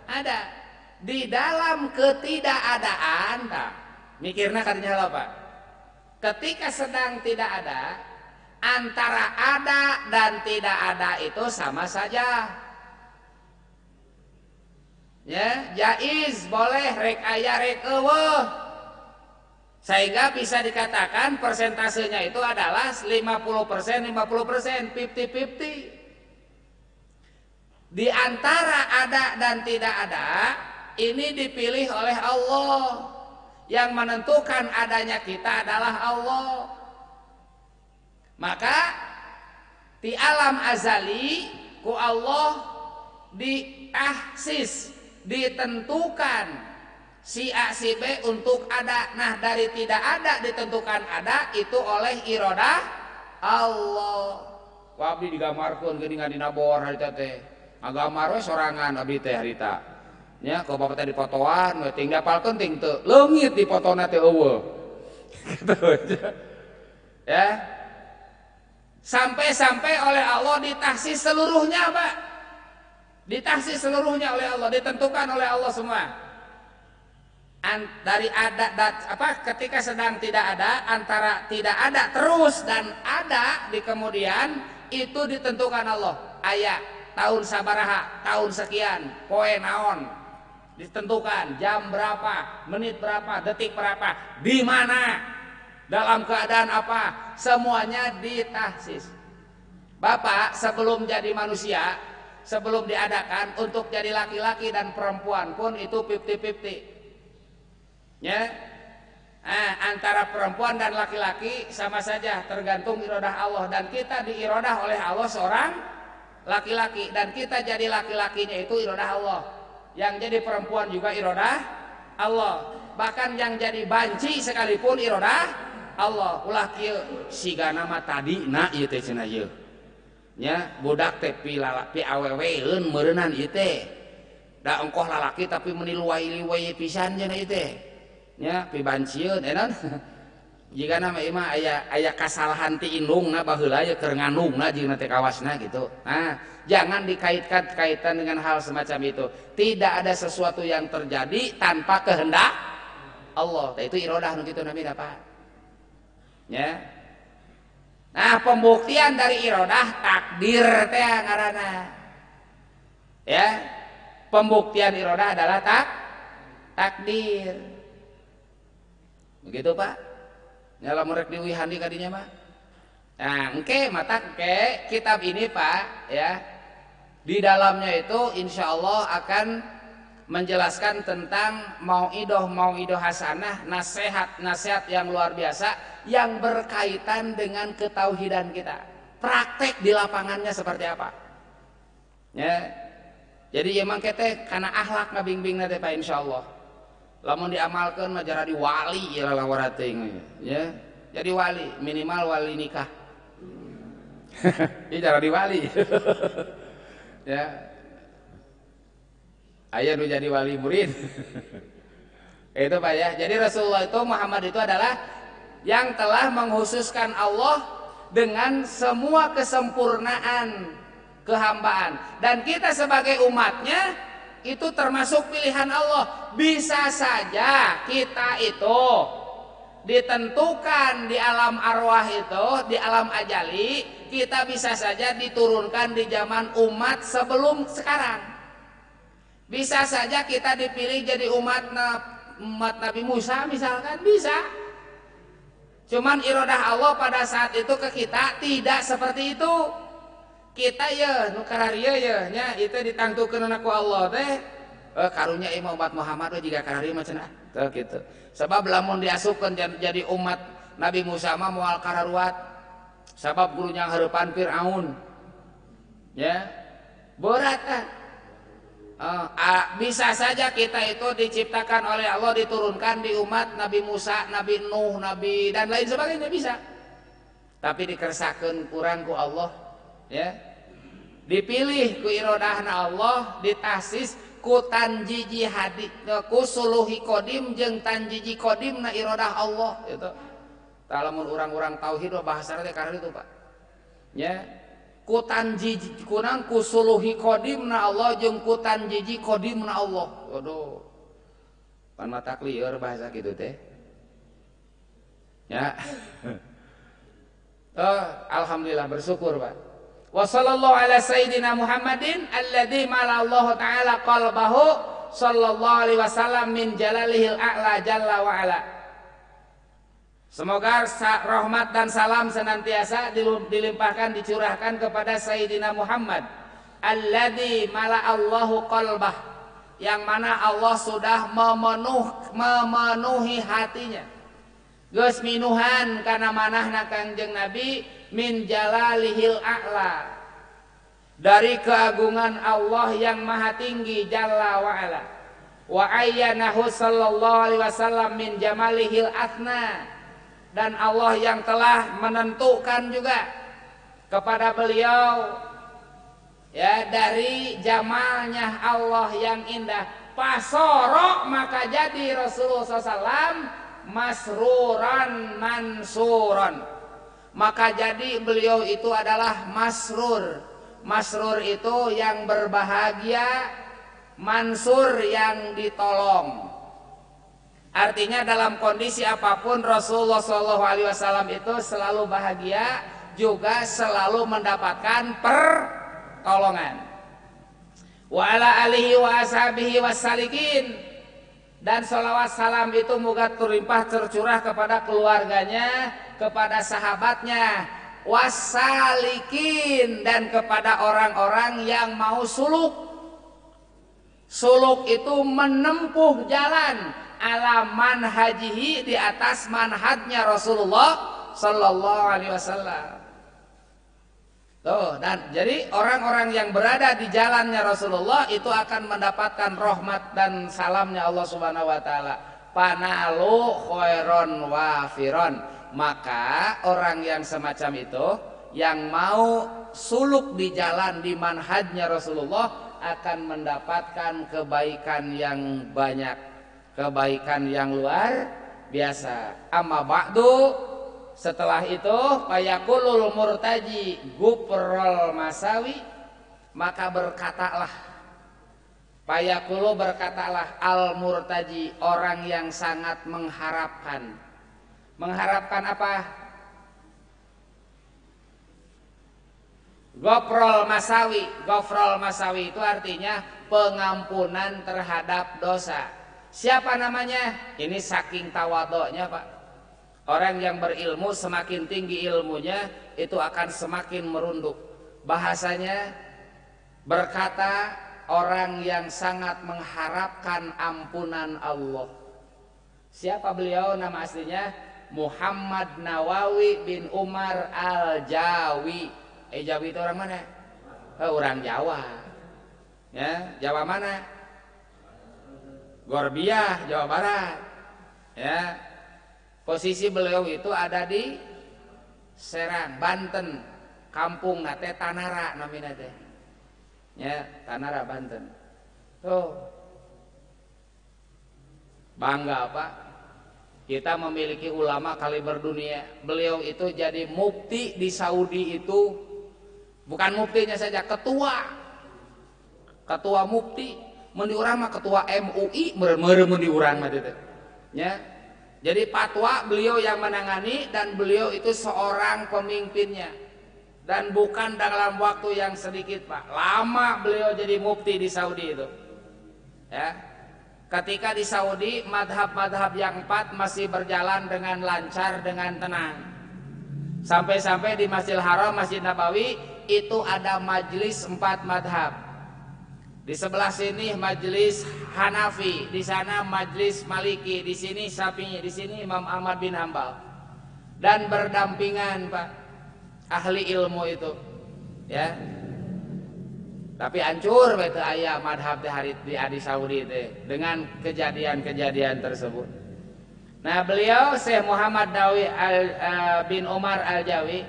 ada. Di dalam ketidakadaan, tak mikirna katanya apa? Ketika sedang tidak ada, antara ada dan tidak ada itu sama saja. Ya, jaiz, boleh, rek aya rek eueuh. Sehingga bisa dikatakan persentasenya itu adalah 50%, 50%, 50-50. Di antara ada dan tidak ada, ini dipilih oleh Allah. Yang menentukan adanya kita adalah Allah. Maka di alam azali ku Allah ditahsis, ditentukan si A si B untuk ada. Nah, dari tidak ada ditentukan ada itu oleh iradah Allah. Wa abdi digamarkeun geuning dina bor harita teh. Ngagamar we sorangan abdi teh harita. Nya ku bapak teh dipotoan we ting dapalkeun ting teu leungit dipotona teh eueuh. Gitu. Ya. Sampai-sampai oleh Allah ditahsis seluruhnya, Pak. Ditahsis seluruhnya oleh Allah, ditentukan oleh Allah semua. Dari ada ketika sedang tidak ada, antara tidak ada terus dan ada di kemudian itu ditentukan Allah. Aya tahun sabaraha, tahun sekian, poe naon, ditentukan jam berapa, menit berapa, detik berapa, di mana, dalam keadaan apa, semuanya ditahsis. Bapak sebelum jadi manusia, sebelum diadakan untuk jadi laki-laki dan perempuan pun itu 50-50. Ya, antara perempuan dan laki-laki sama saja, tergantung iradah Allah. Dan kita diiradah oleh Allah seorang laki-laki, dan kita jadi laki-lakinya itu iradah Allah. Yang jadi perempuan juga iradah Allah. Bahkan yang jadi banci sekalipun iradah Allah. Ulah kieu sigana mah tadi na ieu teh cenah ieu. Nya budak teh pi aweweeun meureunan ieu teh. Da engkoh lalaki tapi meuni luwai-luwai pisan cenah ieu teh. Nya pi bancieun enon. Jigana mah aya kasalahan ti indungna baheula ye keur ngandungna jeung teh kawasna gitu. Nah, jangan dikait-kaitan dengan hal semacam itu. Tidak ada sesuatu yang terjadi tanpa kehendak Allah. Itu iradah nu kitu nabi Pak. Ya. Nah, pembuktian dari iradah takdir teh ngaranna. Ya. Pembuktian iradah adalah takdir. Begitu, Pak. Ya lamun rek diwihandi kadinya mah. Nah, engke kitab ini, Pak, ya. Di dalamnya itu insyaallah akan menjelaskan tentang mau'idoh hasanah, nasihat yang luar biasa yang berkaitan dengan ketauhidan kita. Praktek di lapangannya seperti apa? Ya. Jadi emang kita karena akhlak ngabimbingna teh Pak insyaallah. Lamun diamalkeun mah jadi wali ya lawara teuing ya. Jadi wali, minimal wali nikah. Ini jadi wali. Ya. Aya nu jadi wali murid. Itu Pak ya. Jadi Rasulullah itu Muhammad itu adalah yang telah menghususkan Allah dengan semua kesempurnaan kehambaan, dan kita sebagai umatnya itu termasuk pilihan Allah. Bisa saja kita itu ditentukan di alam arwah itu, di alam ajali, kita bisa saja diturunkan di zaman umat sebelum sekarang. Bisa saja kita dipilih jadi umat Nabi Musa misalkan, bisa. Cuman iradah Allah pada saat itu ke kita tidak seperti itu. Kita ya nu kararieu ya nya itu ditangtukeun ku Allah teh karunya imam umat Muhammad we jiga kararieu mah cenah teh kitu. Sebab lamun diasupkeun jadi umat Nabi Musa mah moal kararuat. Sabab gurunya hareupan Firaun. Ya. Berat kan? Bisa saja kita itu diciptakan oleh Allah, diturunkan di umat Nabi Musa, Nabi Nuh, Nabi dan lain sebagainya bisa. Tapi dikersakeun kurang ku Allah, ya. Dipilih ku irodahna Allah, ditahsis ku tanjiji hadid, ku suluhi kodim jeung tanjiji kodim na irodah Allah itu. Talamun orang-orang tauhid bahasa teh karena itu, Pak. Ya. Kutan jiji kunang kusuluhi kodimna Allah jeung kutan jiji kodimna Allah. Waduh. Pan mata lieur bahasa gitu teh. Ya. Oh, alhamdulillah, bersyukur Pak. Wa sallallahu ala sayyidina Muhammadin alladzi mala Allah taala qalbahu sallallahu alaihi wasallam min jalalihil a'la jalla wa ala. Semoga rahmat dan salam senantiasa dilimpahkan, dicurahkan kepada Sayyidina Muhammad alladzi mala Allahu qalbah, yang mana Allah sudah memenuhi hatinya. Geus minuhan kana manahna Kangjeng Nabi min jalalihil a'la, dari keagungan Allah yang maha tinggi jalla wa ala. Wa ayyanahu sallallahu alaihi wasallam min jamalihil athna, dan Allah yang telah menentukan juga kepada beliau ya dari jamalnya Allah yang indah. Pasoro, maka jadi Rasulullah SAW masruran mansuron, maka jadi beliau itu adalah masrur. Masrur itu yang berbahagia, mansur yang ditolong. Artinya dalam kondisi apapun Rasulullah SAW itu selalu bahagia, juga selalu mendapatkan pertolongan. Wa ala alihi wa ashabihi wassalikin, dan sholawat salam itu moga terlimpah tercurah kepada keluarganya, kepada sahabatnya, wassalikin, dan kepada orang-orang yang mau suluk. Suluk itu menempuh jalan ala manhajihi, di atas manhajnya Rasulullah sallallahu alaihi wasallam. Tuh, dan jadi orang-orang yang berada di jalannya Rasulullah itu akan mendapatkan rahmat dan salamnya Allah Subhanahu wa taala. Panalu khairon wafiron, maka orang yang semacam itu yang mau suluk di jalan di manhajnya Rasulullah akan mendapatkan kebaikan yang banyak, kebaikan yang luar biasa. Amma ba'du, setelah itu payakulul murtaji guprol masawi, maka berkatalah, payakulu berkatalah al murtaji, orang yang sangat mengharapkan. Mengharapkan apa? Gofrol masawi. Gofrol masawi itu artinya pengampunan terhadap dosa. Siapa namanya? Ini saking tawadhu'nya Pak. Orang yang berilmu semakin tinggi ilmunya itu akan semakin merunduk. Bahasanya berkata orang yang sangat mengharapkan ampunan Allah. Siapa beliau? Nama aslinya Muhammad Nawawi bin Umar Al-Jawi. Jawi itu orang mana? Orang Jawa. Ya, Jawa mana? Gorbiah, Jawa Barat. Ya. Posisi beliau itu ada di Serang, Banten. Kampung nate Tanara namina teh. Ya, Tanara Banten. Tuh. Bangga Pak. Kita memiliki ulama kaliber dunia. Beliau itu jadi mufti di Saudi itu, bukan muftinya saja, ketua. Ketua mufti, mun diurang mah ketua MUI, meureum mun diurang mah teh. Ya. Jadi fatwa beliau yang menangani, dan beliau itu seorang pemimpinnya. Dan bukan dalam waktu yang sedikit Pak. Lama beliau jadi mufti di Saudi itu. Ya. Ketika di Saudi, madhab-madhab yang 4 masih berjalan dengan lancar, dengan tenang. Sampai-sampai di Masjidil Haram, Masjid Nabawi, itu ada majelis 4 madhab. Di sebelah sini majelis Hanafi, di sana majelis Maliki, di sini Syafi'i, di sini Imam Ahmad bin Hambal. Dan berdampingan Pak, ahli ilmu itu. Ya. Tapi hancur betul aya madhab hari di Saudi itu dengan kejadian-kejadian tersebut. Nah, beliau Syekh Muhammad Nawawi bin Umar Al-Jawi,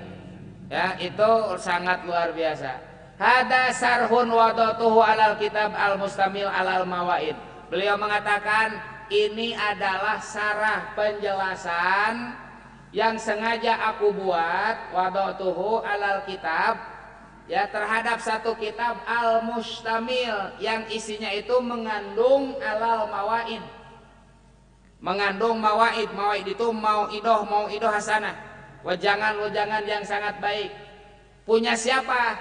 ya, itu sangat luar biasa. Hada sarhun wadatuhu alal kitab al-mustamil alal mawaid. Beliau mengatakan ini adalah sarah penjelasan yang sengaja aku buat, wadatuhu alal kitab, ya, terhadap satu kitab al-mustamil yang isinya itu mengandung alal mawaid. Mengandung mawaid. Mawaid itu mauidoh hasanah. wejangan-wejangan yang sangat baik. Punya siapa?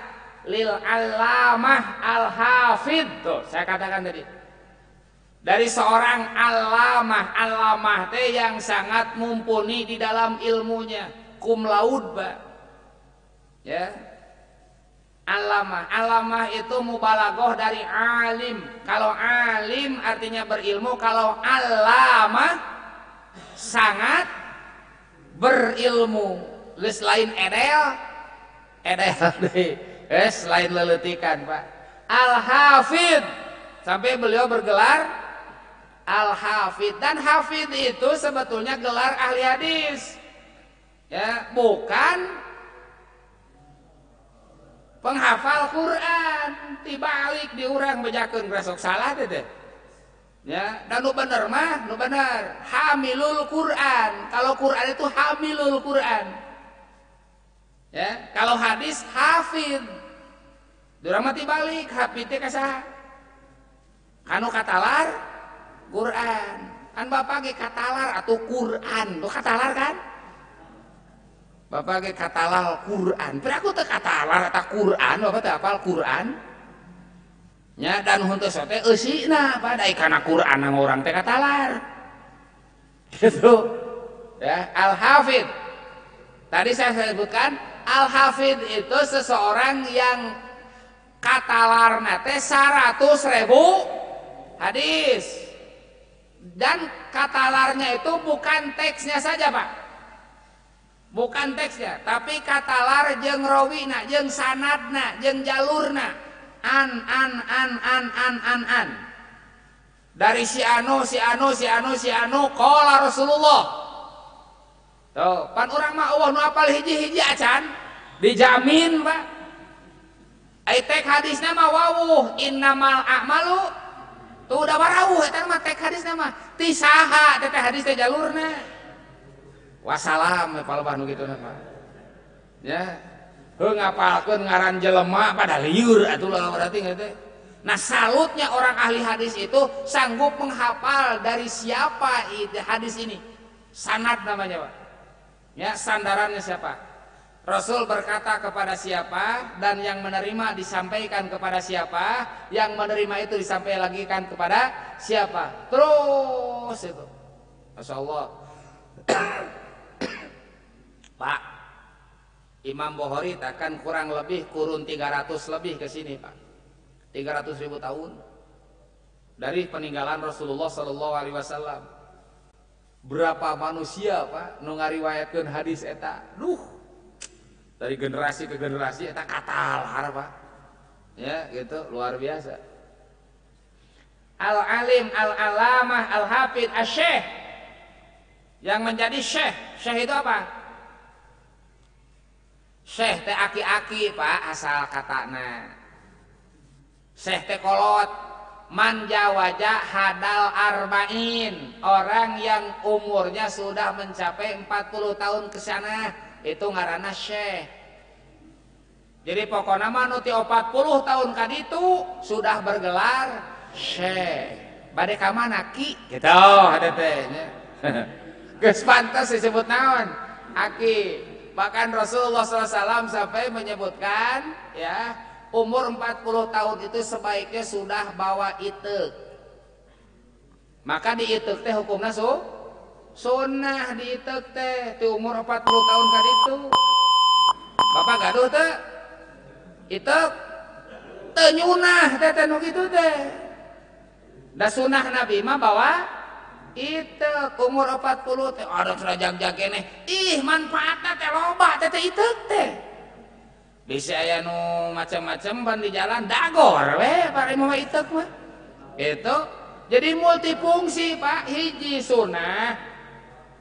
Lil Allamah Al-Hafidh. Tuh, saya katakan tadi. Dari seorang allamah teh yang sangat mumpuni di dalam ilmunya, cum laude, Pak. Ya. Allamah itu mubalaghah dari alim. Kalau alim artinya berilmu, kalau allamah sangat berilmu. Geus lain edel deui. Geus lain leuletikan, Pak. Al-Hafidh. Sampai beliau bergelar Al-Hafidh, dan Hafidh itu sebetulnya gelar ahli hadis, ya, bukan penghafal Quran. Tibalik diurang bejakeun rasok salah teh. Ya, dan nu bener mah, nu bener hamilul Quran. Kalau Quran itu hamilul Quran. Ya, kalau hadis hafidh. Durang mah tibalik, hafidh teh ka saha? Kanu katalar Quran. Kan bapak ge katalar atau Quran. Tuh katalar kan? Bapak ge katalar Quran. Tapi aku teh katalar atau Quran, bapak teh hafal Quran. Ya, dan henteu teh eusina pada kana Quran sama orang teh katalar. Gitu. Ya, Al-Hafidh. Tadi saya sebutkan Al-Hafidh itu seseorang yang katalarna teh 100.000 hadis. Dan katalarnya itu bukan teksnya saja, Pak. Bukan teksnya, tapi katalar jeung rawina, jeung sanadna, jeung jalurna. An. Dari si anu qala Rasulullah. Tuh, pan urang mah eueuh nu apal hiji-hiji acan, dijamin, Pak. Ai tek hadisna mah wawuh innamal a'malu. Tuh udah warawuh eta mah tek hadisna mah ti saha teh hadis teh jalurna. Wassalam palebah nu kitu mah. Ya. Heuh ngapalkeun ngaran jelema pada liur atuh lah berarti teh. Nah, salutnya orang ahli hadis itu sanggup menghafal dari siapa hadis ini. Sanad namanya, Pak. Ya, sandarannya siapa? Rasul berkata kepada siapa, dan yang menerima disampaikan kepada siapa, yang menerima itu disampaikan lagi kan kepada siapa, terus itu. Masya Allah. Pak, Imam Bukhari takkan kurang lebih kurun 300 lebih ke sini, Pak. 300.000 tahun dari peninggalan Rasulullah Sallallahu Alaihi Wasallam. Berapa manusia, Pak, nu ngariwayatkeun hadis eta? Dari generasi ke generasi eta katalar, Pak. Ya, gitu, luar biasa. Al-alim, al-alamah, al-hafidh, asy-syekh. Yang menjadi syekh. Syekh itu apa? Syekh teh aki-aki, Pak, asal katana. Syekh teh kolot. Man jawaja hadal arba'in. Orang yang umurnya sudah mencapai 40 tahun ke sana. Itu ngaranna syekh. Jadi pokoknya mah nu ti 40 tahun kaditu sudah bergelar syekh. Bade ka mana ki? Gitu ada teh nya. Geus pantes disebut naon? Aki. Bahkan Rasulullah SAW sampai menyebutkan ya, umur 40 tahun itu sebaiknya sudah bawa itek. Maka di itek teh hukumna sunnah diitek teh di umur 40 tahun kaditu. Bapak gaduh teh itek teu nyunah teh nu kitu teh. Da sunnah Nabi mah bawa itek umur 40 teh ada serajag-jag keneh. Ih, manfaatna teh loba teh itek teh. Bisa aya nu macam-macam ban di jalan dagor we pare mah itek mah. Itu jadi multifungsi, Pak. Hiji sunnah.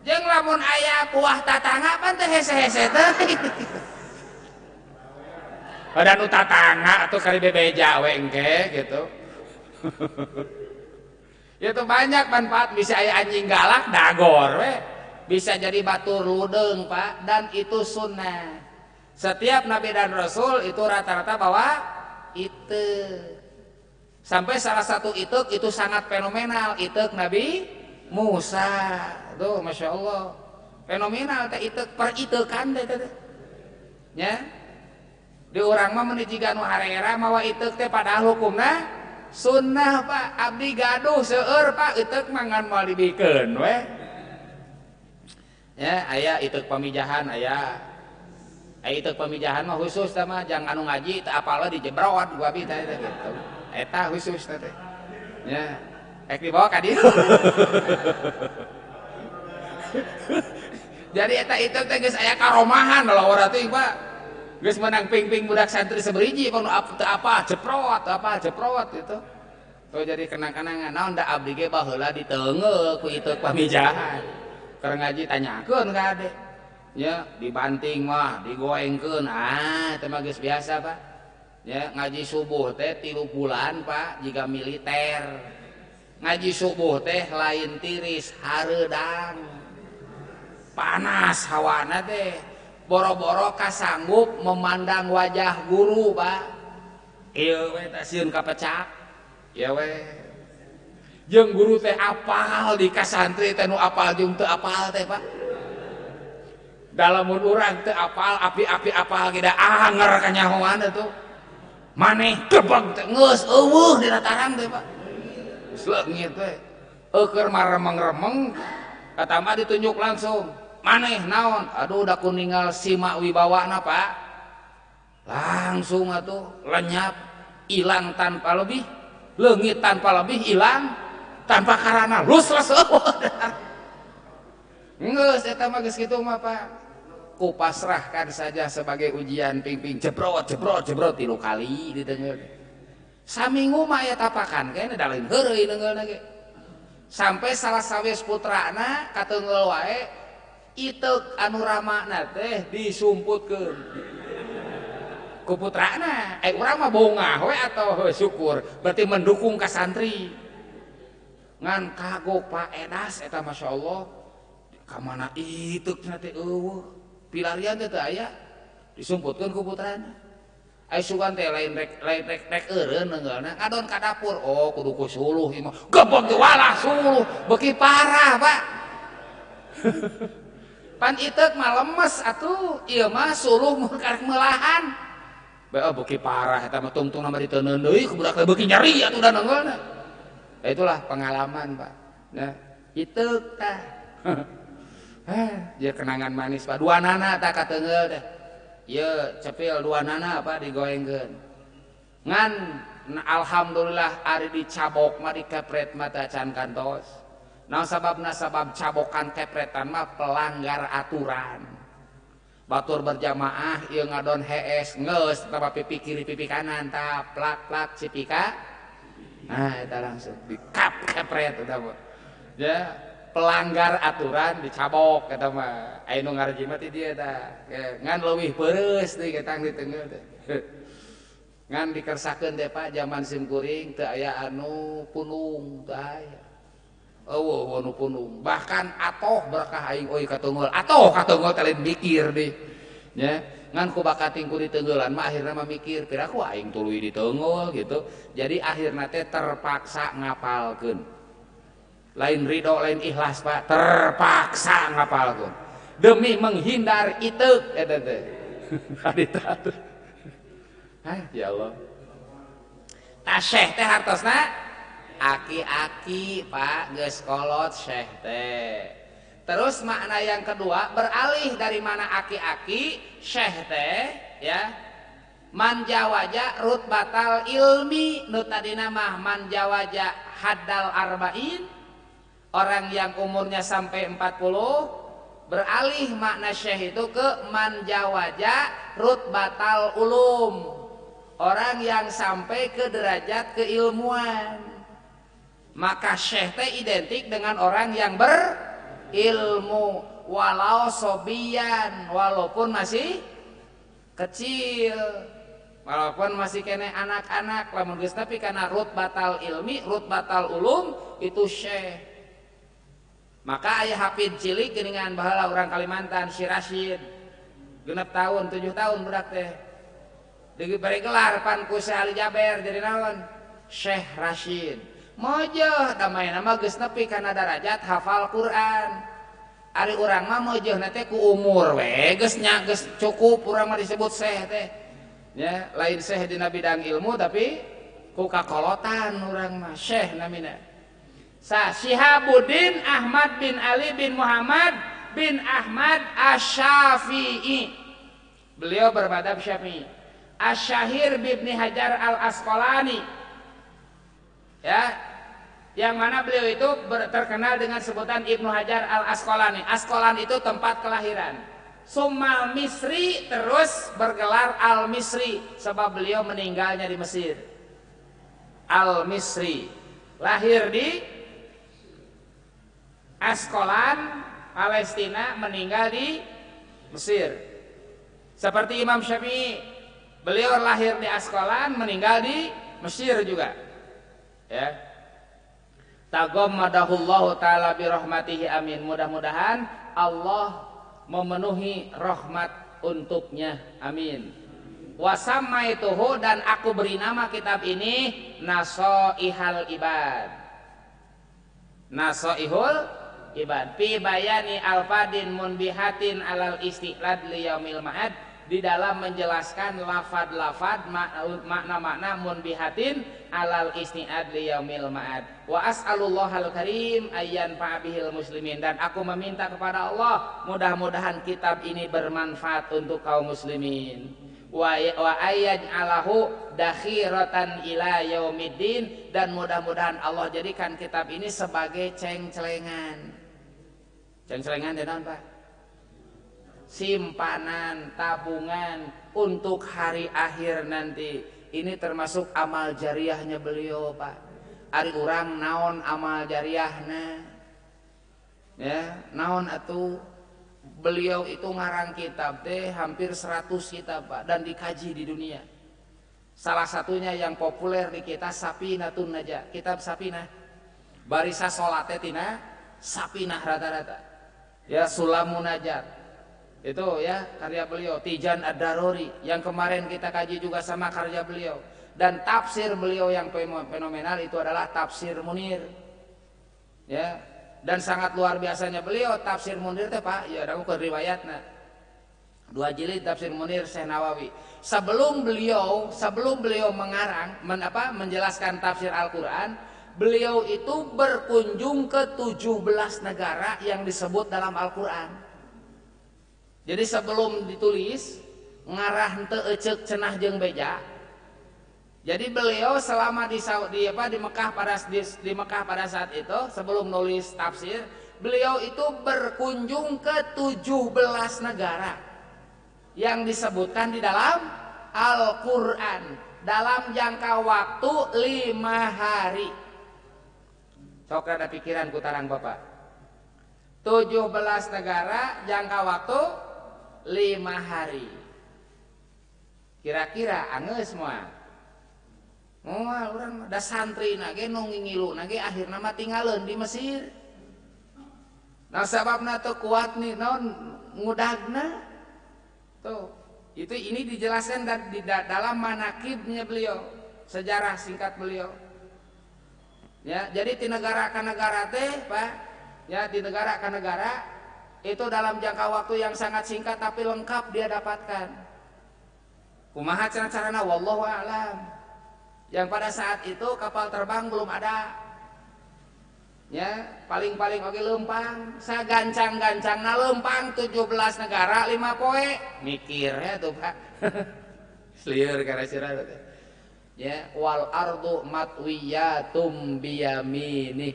Jeung lamun aya kuah tatangga pan teh hese-hese teh. Pada nu tatangga atuh kali bebeja we engke gitu. Itu banyak manfaat, bisa aya anjing galak dagor we. Bisa jadi batur ludeng, Pak, dan itu sunnah. Setiap nabi dan rasul itu rata-rata bawa itek. Sampai salah satu itek itu sangat fenomenal, itek Nabi Musa. Tuh, Masya Allah. fenomenal teh itu periteukan teh nya di urang mah mun jiga nu harera mawa iteuk teh padahal hukumna sunnah Pak. Abdi gaduh seueur Pak iteuk mangan moal dibikeun we ya. Aya iteuk pamijahan, aya iteuk pamijahan mah khusus teh mah jang anu ngaji teu apal dijebrot ku abi teh gitu eta khusus teh ya. Ek dibawa ka dieu jadi eta iteuk teh geus aya karomahan lawara teh Pak, geus menang ping-ping budak santri seberiji panu apa jeprot gitu. Tuh jadi kenang-kenangan naon da abdi ge baheula diteungeuk ku iteuk pamijahan. Keur ngaji tanyakeun ka ade. Ya, dibanting mah digoengkeun. Teh mah geus biasa, Pak. Ya, ngaji subuh teh 3 bulan, Pak, jiga militer. Ngaji subuh teh lain tiris, hareudang. Panas hawana teh. Boro-boro kasanggup memandang wajah guru, Pak. Ieu we teh sieun kapecak. Ya we, jeung guru teh apal di kasantri teh nu apal jeung teu apal teh Pak. Dalamun urang teu apal api-api apal ge da anger kanyahoan atuh. Maneh gebeg teh geus eueuh di latarang teh Pak. Geus leungit teh. Keur maremeng-remeng kata mah ditunjuk langsung. Maneh naon? Aduh da kuningal simak wibawana Pak. Langsung atuh lenyap, ilang tanpa lebih. Leungit tanpa lebih hilang tanpa karana lus geus eta mah geus kitu mah Pak. Kupasrahkan saja sebagai ujian ping-ping jebrot 3 kali ditanya. Saminggu mah aya tapakan kene da lain heureuy neungeulna ge. Sampai salah sawes putrana kateungeul wae iteuk anu ramana teh disumputkeun ku putrana. Urang mah bongah we atau syukur berarti mendukung ka santri ngan kagok Pak Edas eta masyaallah ka mana iteukna teh eueuh pilarian teh teu aya disumputkeun ku putrana. Ai sugan teh lain rek eureun neungeulna ngadon ka dapur. Oh kudu ku suluh ieu mah gebeg teh walah suluh beuki parah Pak. Pan iteuk mah lemes atuh ieu mah suluh mun karek meulahan. Beuki parah eta mah tungtung nama diteuneun deui ku budak teh beuki nyeri atuh da neungeulna. Itulah pengalaman Pak. Nah, iteuk tah. Ieu kenangan manis Pak. Duanana tah kateungeul teh. Ieu cepil duanana Pak digoengkeun. Ngan alhamdulillah ari dicabok mah dikepret mah teh can kantos. Naon sababna? Sabab cabokan kepretan mah pelanggar aturan. Batur berjamaah ieu ngadon hees geus tah pipi kiri pipi kanan tah plak cipika. Nah eta langsung dikap kepret eta mah. Ya, pelanggar aturan dicabok eta mah. Aya nu ngareji mah ti dieu tah. Ngan leuwih peureus deui ketang diteungeul teh. Ngan dikersakeun teh Pak zaman simkuring teu aya anu punung teu aya. Eueuh nu punung. Bahkan atoh berkah aing euy katunggul. Atoh katunggul teh lain mikir deui. Ya, ngan ku bakating ku diteungeulan mah akhirna mah mikir piraku aing tuluy diteungeul gitu. Jadi akhirna teh terpaksa ngapalkeun. Lain ridho lain ikhlas Pak, terpaksa ngapalkeun. Demi menghindar iteuk eta teh. Hadita. Ya Allah. Tah Syekh teh hartosna aki-aki Pak geus kolot Syekh teh. Terus makna yang kedua beralih dari mana aki-aki Syekh teh ya man jawaja rutbatal ilmi nu tadina mah man jawaja haddal arba'in orang yang umurnya sampai 40 beralih makna Syekh itu ke man jawaja rutbatal ulum orang yang sampai ke derajat keilmuan. Maka Syekh teh identik dengan orang yang berilmu walau sobian walaupun masih kecil walaupun masih kene anak-anak lamun geus nepi kana rutbatal ilmi rutbatal ulum itu Syekh. Maka aya hafid cilik geuningan baheula urang Kalimantan si Rasyid 6 tahun 7 tahun budak teh diberi gelar pan ku Syekh Ali Jaber jadi naon Syekh Rasyid. Mojoh damai nama geus nepi kana darajat hafal Quran. Ari urang mah meujeuhna teh ku umur we geus cukup urang mah disebut syekh teh. Ya, lain syekh dina bidang ilmu tapi ku kakolotan urang mah syekh namina. Syihabuddin Ahmad bin Ali bin Muhammad bin Ahmad Asy-Syafi'i. Beliau bermadhab Syafi'i. Asy-Syahir bibni Hajar al-Asqalani. Ya, yang mana beliau itu terkenal dengan sebutan Ibnu Hajar al-Asqalani. Asqalani itu tempat kelahiran. Summal Misri, terus bergelar Al-Misri sebab beliau meninggalnya di Mesir. Al-Misri, lahir di Asqalan, Palestina, meninggal di Mesir. Seperti Imam Syafi'i, beliau lahir di Asqalan, meninggal di Mesir juga. Ya. Taghammadahullahu taala bi rahmatihi, amin. Mudah-mudahan Allah memenuhi rahmat untuknya, amin. Wasamaituhu, dan aku beri nama kitab ini Nasaihul Ibad. Nasaihul Ibad fi bayani alfadin munbihatin alal istiqlad liyaumil ma'ad, di dalam menjelaskan lafad-lafad makna-makna munbihatin alal istiqlad liyaumil ma'ad. Wa as'alullahal karim ayyan fa'bihil muslimin, dan aku meminta kepada Allah mudah-mudahan kitab ini bermanfaat untuk kaum muslimin. Wa ayyaj'alahu dakhiratan ila yaumiddin, dan mudah-mudahan Allah jadikan kitab ini sebagai ceng-celengan. Ceng-celengan dan Pak, simpanan, tabungan untuk hari akhir nanti. Ini termasuk amal jariahnya beliau Pak. Ari urang naon amal jariahna, ya naon atuh. Beliau itu ngarang kitab teh hampir 100 kitab Pak, dan dikaji di dunia. Salah satunya yang populer di kita Safinatun Najah, kitab Safinah. Barisa salatnya tina Safinah rata-rata. Ya, Sulamun Najat itu ya karya beliau. Tijan Ad-Daruri yang kemarin kita kaji juga sama karya beliau. Dan tafsir beliau yang fenomenal itu adalah Tafsir Munir. Ya, dan sangat luar biasanya beliau Tafsir Munir teh Pak, ya ada ke riwayatna 2 jilid Tafsir Munir Syekh Nawawi. Sebelum beliau mengarang menjelaskan tafsir Al-Qur'an, beliau itu berkunjung ke 17 negara yang disebut dalam Al-Quran. Jadi sebelum ditulis ngarah henteu eceuk cenah jeung beja. Jadi beliau selama di Mekah pada saat itu, sebelum nulis tafsir, beliau itu berkunjung ke 17 negara yang disebutkan di dalam Al-Quran dalam jangka waktu 5 hari. Sok ada pikiran kutarang Bapak. 17 negara jangka waktu 5 hari. Kira-kira angeus moal. Moal urang da santri nage nu ngingilu nage akhirna mah tinggalin di Mesir. Nah sababna teu kuat nih naon ngudagna. Tuh, ini dijelaskan dalam manakibnya beliau, sejarah singkat beliau. Ya, jadi di negara ke negara teh, Pak, ya di negara ke negara itu dalam jangka waktu yang sangat singkat tapi lengkap dia dapatkan. Kumaha cara-carana wallahu a'lam. Yang pada saat itu kapal terbang belum ada. Ya, paling-paling oge lempang, sagancang-gancangna lempang 17 negara 5 poe. Mikir ya tuh, Pak. Lieur kana sira teh. Ya, wal ardu matwiyatum biyaminih.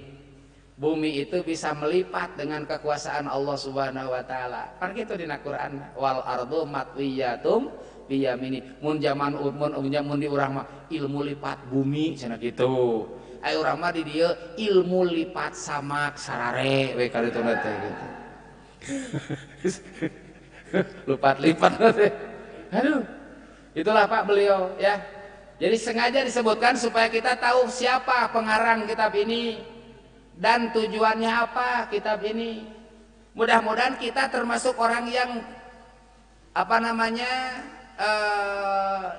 Bumi itu bisa melipat dengan kekuasaan Allah Subhanahu wa taala. Kan kitu dina Quran, wal ardu matwiyatum biyaminih. Mun zaman mun di urang mah ilmu lipat bumi cenah kitu. Ai urang mah di dieu ilmu lipat samak sarare we karituna teh gitu. Lipat-lipat teh. Aduh. Itulah Pak beliau ya. Jadi sengaja disebutkan supaya kita tahu siapa pengarang kitab ini dan tujuannya apa kitab ini. Mudah-mudahan kita termasuk orang yang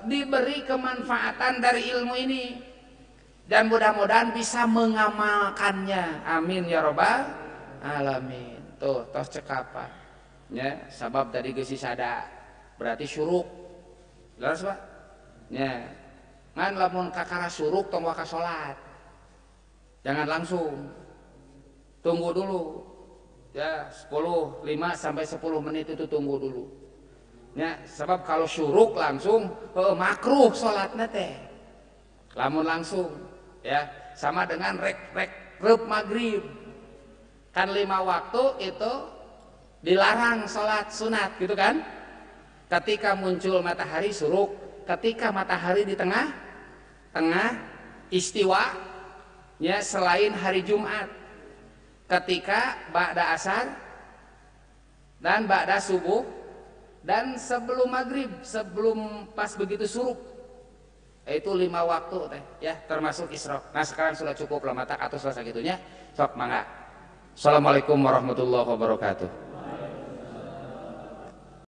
diberi kemanfaatan dari ilmu ini dan mudah-mudahan bisa mengamalkannya. Amin ya robbal alamin. tuh tos cekapan nya sabab dari geus sada berarti syuruk jelas Pak nya ngan lamun kakara syuruk tong waka salat jangan langsung tunggu dulu ya 5 sampai 10 menit itu tunggu dulu ya sebab kalau syuruk langsung makruh salatna teh lamun langsung ya sama dengan rep maghrib kan 5 waktu itu dilarang salat sunat gitu kan ketika muncul matahari syuruk ketika matahari di tengah istiwa ya selain hari Jumat ketika ba'da asar dan ba'da subuh dan sebelum maghrib sebelum pas begitu suruk itu 5 waktu teh ya termasuk isyraq. Nah sekarang sudah cukup lah mata atau selesai gitunya sok mangga. Assalamualaikum warahmatullahi wabarakatuh.